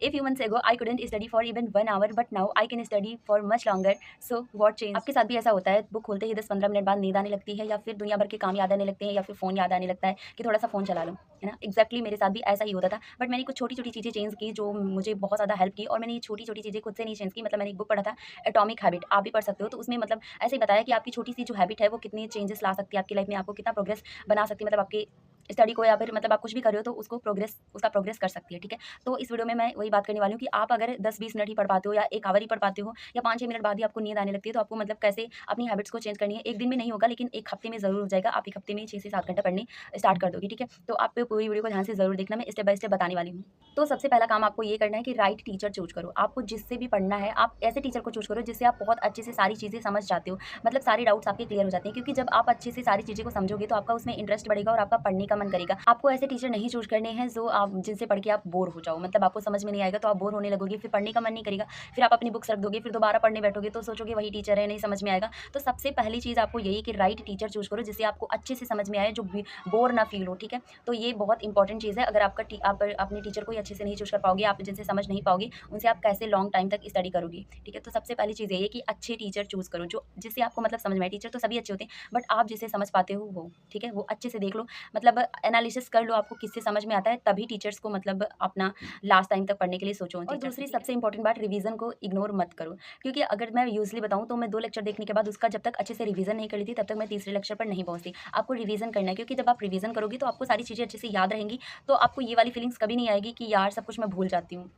A few months ago, I couldn't study for even 1 hour, but now I can study for much longer. So what changed? आपके साथ भी ऐसा होता है, book खोलते ही 10-15 minute बाद नींद आने लगती है, या फिर दुनिया भर के काम याद आने लगते हैं, या फिर फ़ोन याद आने लगता है कि थोड़ा-सा फ़ोन चला लो, है ना? एग्ज़ैक्टली मेरे साथ भी ऐसा ही होता था, बट मैंने कुछ छोटी-छोटी चीज़ें चेंज की जो मुझे बहुत ज़्यादा हेल्प की, और मैंने ये छोटी-छोटी चीज़ें खुद से नहीं चेंज की। मतलब मैंने एक बुक पढ़ा था, एटॉमिक हैबिट, आप भी पढ़ सकते हो। तो उसमें मतलब ऐसे ही बताया कि आपकी छोटी-सी जो हैबिट है वो कितनी चेंजेस ला सकती है आपकी लाइफ़ में, आपको कितना प्रोग्रेस बना सकती है, मतलब आपके स्टडी को, या फिर मतलब आप कुछ भी कर रहे हो तो उसका प्रोग्रेस कर सकती है, ठीक है? तो इस वीडियो में मैं वही बात करने वाली हूँ कि आप अगर 10-20 मिनट ही पढ़ पाते हो, या 1 आवर ही पढ़ पाते हो, या 5-6 मिनट बाद ही आपको नींद आने लगती है, तो आपको मतलब कैसे अपनी हैबिट्स को चेंज करनी है। 1 दिन में नहीं होगा, लेकिन 1 हफ्ते में ज़रूर हो जाएगा। आप 1 हफ्ते में 6 से 7 घंटे पढ़ने स्टार्ट कर दोगे, ठीक है? तो आप पूरी वीडियो को ध्यान से ज़रूर देखना, मैं स्टेप बाय स्टेप बताने वाली हूँ। तो सबसे पहला काम आपको ये करना है कि राइट टीचर चूज़ करो। आपको जिससे भी पढ़ना है, आप ऐसे टीचर को चूज़ करो जिससे आप बहुत अच्छे से सारी चीज़ें समझ जाते हो। मतलब सारे डाउट्स आपके क्लियर हो जाते हैं, क्योंकि जब आप अच्छे से सारी चीज़ें को समझोगे तो आपका उसमें इंटरेस्ट बढ़ेगा और आपका पढ़ने का मन करेगा। आपको ऐसे टीचर नहीं चूज़ करने हैं जो आप जिनसे पढ़ के आप बोर हो जाओ, मतलब आपको समझ में नहीं आएगा तो आप बोर होने लगोगे, फिर पढ़ने का मन नहीं करेगा, फिर आप अपनी बुक्स रख दोगे, फिर दोबारा पढ़ने बैठोगे तो सोचोगे वही टीचर है, नहीं समझ में आएगा। तो सबसे पहली चीज़ आपको यही कि राइट टीचर चूज़ करो जिससे आपको अच्छे से समझ में आए, जो बोर ना फील हो, ठीक है? तो ये बहुत इंपॉर्टेंट चीज़ है। अगर आप अपने टीचर को ही अच्छे से नहीं चूज़ कर पाओगे, आप जिनसे समझ नहीं पाओगे, उनसे आप कैसे लॉन्ग टाइम तक स्टडी करोगे, ठीक है? तो सबसे पहली चीज़ यही है कि अच्छे टीचर चूज़ करो, जो जिससे आपको मतलब समझ में आए। टीचर तो सभी अच्छे होते हैं, बट आप जिसे समझ पाते हो वो, ठीक है? वो अच्छे से देख लो, मतलब एनालिसिस कर लो आपको किससे समझ में आता है, तभी टीचर्स को मतलब अपना लास्ट टाइम तक पढ़ने के लिए सोचो। और दूसरी सबसे इंपॉर्टेंट बात, रिवीजन को इग्नोर मत करो, क्योंकि अगर मैं यूज़ुअली बताऊँ तो मैं 2 लेक्चर देखने के बाद उसका जब तक अच्छे से रिवीजन नहीं कर ली थी, तब तक मैं तीसरे लेक्चर पर नहीं पहुँचती। आपको रिवीजन करना है, क्योंकि जब आप रिवीजन करोगे तो आपको सारी चीज़ें अच्छे से याद रहेंगी, तो आपको ये वाली फीलिंग्स कभी नहीं आएगी कि यार सब कुछ मैं भूल जाती हूँ।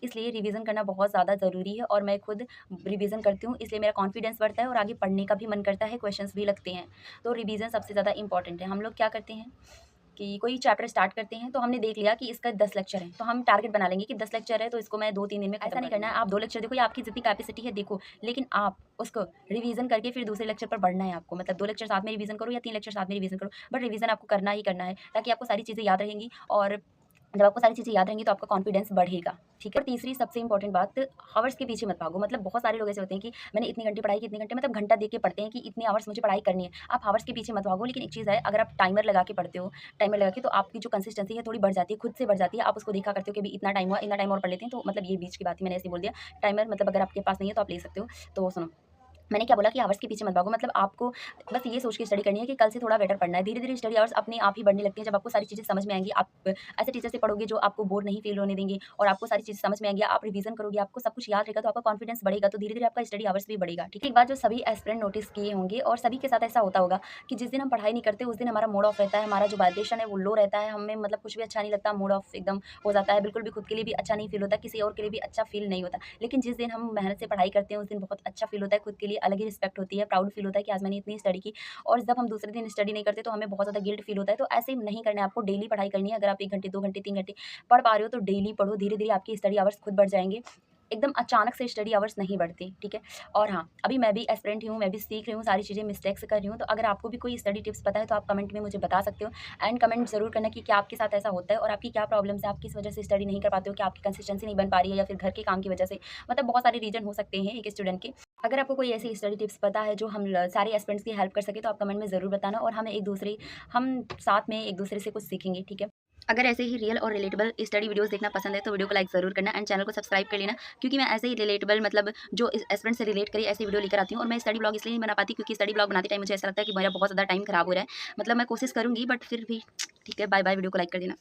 इसलिए रिवीजन करना बहुत ज़्यादा ज़रूरी है, और मैं खुद रिवीजन करती हूँ, इसलिए मेरा कॉन्फिडेंस बढ़ता है और आगे पढ़ने का भी मन करता है, क्वेश्चंस भी लगते हैं। तो रिवीजन सबसे ज़्यादा इंपॉर्टेंट है। हम लोग क्या करते हैं कि कोई चैप्टर स्टार्ट करते हैं, तो हमने देख लिया कि इसका 10 लेक्चर है, तो हम टारगेट बना लेंगे कि 10 लेक्चर है तो इसको मैं 2-3 दिन में खत्म। ऐसा नहीं करना है, आप 2 लेक्चर देखो या आपकी जितनी कैपेसिटी है देखो, लेकिन आप उसको रिवीजन करके फिर दूसरे लेक्चर पर बढ़ना है आपको। मतलब 2 लेक्चर साथ में रिवीजन करो या 3 लेक्चर साथ में रिवीजन करो, बट रिवीजन आपको करना ही करना है, ताकि आपको सारी चीज़ें याद रहेंगी, और जब आपको सारी चीज़ें याद रहेंगी तो आपका कॉन्फिडेंस बढ़ेगा, ठीक है? और तीसरी सबसे इंपॉर्टेंट बात, हावर्स के पीछे मत भागो। मतलब बहुत सारे लोग ऐसे होते हैं कि मैंने इतनी घंटे पढ़ाई की, इतने घंटे, मतलब घंटा देख के पढ़ते हैं कि इतने आवर्स मुझे पढ़ाई करनी है। आप हावर्स के पीछे मत भागो, लेकिन एक चीज़ है, अगर आप टाइमर लगा के पढ़ते हो, टाइमर लगा के, तो आपकी जो कंसिस्टेंसी है थोड़ी बढ़ जाती है, खुद से बढ़ जाती है। आप उसको देखा करते हो कि अभी इतना टाइम हुआ, इतना टाइम और पढ़ लेते हैं, तो मतलब ये बीच की बात ही मैंने ऐसे ही बोल दिया। टाइमर मतलब अगर आपके पास नहीं है तो आप ले सकते हो। तो सुनो, मैंने क्या बोला कि आवर्स के पीछे मत भागो, मतलब आपको बस ये सोच के स्टडी करनी है कि कल से थोड़ा बेटर पढ़ना है। धीरे-धीरे स्टडी आवर्स अपने आप ही बढ़ने लगती हैं, जब आपको सारी चीज़ें समझ में आएँगी। आप ऐसे टीचर से पढ़ोगे जो आपको बोर नहीं फ़ील होने देंगे, और आपको सारी चीज़ें समझ में आएँगी। आप रिवीज़न करोगे, आपको सब कुछ याद रहेगा, तो आपका कॉन्फिडेंस बढ़ेगा, तो धीरे-धीरे आपका स्टडी आवर्स भी बढ़ेगा, ठीक है? एक बात जो सभी एस्पिरेंट नोटिस किए होंगे, और सभी के साथ ऐसा होता होगा कि जिस दिन हम पढ़ाई नहीं करते, उस दिन हमारा मूड ऑफ रहता है, हमारा जो वाइब्रेशन है वो लो रहता है, हमें मतलब कुछ भी अच्छा नहीं लगता, मूड ऑफ एकदम हो जाता है, बिल्कुल भी खुद के लिए भी अच्छा नहीं फ़ील होता, किसी और के लिए भी अच्छा फ़ील नहीं होता। लेकिन जिस दिन हम मेहनत से पढ़ाई करते हैं, उस दिन बहुत अच्छा फ़ील होता है, खुद के लिए अलग ही रिस्पेक्ट होती है, प्राउड फ़ील होता है कि आज मैंने इतनी स्टडी की। और जब हम दूसरे दिन स्टडी नहीं करते तो हमें बहुत ज़्यादा गिल्ट फ़ील होता है। तो ऐसे नहीं करना है, आपको डेली पढ़ाई करनी है। अगर आप 1 घंटे, 2 घंटे, 3 घंटे पढ़ पा रहे हो तो डेली पढ़ो, धीरे-धीरे आपकी स्टडी आवर्स खुद बढ़ जाएँगे। एकदम अचानक से स्टडी आवर्स नहीं बढ़ते, ठीक है? और हाँ, अभी मैं भी एस्पिरेंट ही हूँ, मैं भी सीख रही हूँ, सारी चीज़ें मिस्टेक से कर रही हूँ। तो अगर आपको भी कोई स्टडी टिप्स पता है तो आप कमेंट में मुझे बता सकते हो, एंड कमेंट ज़रूर करना कि क्या आपके साथ ऐसा होता है और आपकी क्या प्रॉब्लम्स है, आप किस वजह से स्टडी नहीं कर पाते हो, क्या आपकी कंसिस्टेंसी नहीं बन पा रही है, या फिर घर के काम की वजह से। मतलब बहुत सारे रीज़न हो सकते हैं एक स्टूडेंट के। अगर आपको कोई ऐसी स्टडी टिप्स पता है जो हम सारे एस्पिरेंट्स की हेल्प कर सके, तो आप कमेंट में ज़रूर बताना, और हम साथ में एक दूसरे से कुछ सीखेंगे, ठीक है? अगर ऐसे ही रियल और रिलेटेबल स्टडी वीडियोस देखना पसंद है तो वीडियो को लाइक ज़रूर करना, एंड चैनल को सब्सक्राइब कर लेना, क्योंकि मैं ऐसे ही रिलेटेबल, मतलब जो एस्पिरेंट से रिलेट करे, ऐसी वीडियो लेकर आती हूँ। और मैं स्टडी ब्लॉग इसलिए नहीं बना पाती क्योंकि स्टडी ब्लॉग बनाते टाइम मुझे ऐसा लगता है कि मेरा बहुत ज़्यादा टाइम खराब हो रहा है। मतलब मैं कोशिश करूँगी, बट फिर भी ठीक है। बाय बाय, वीडियो को लाइक कर देना।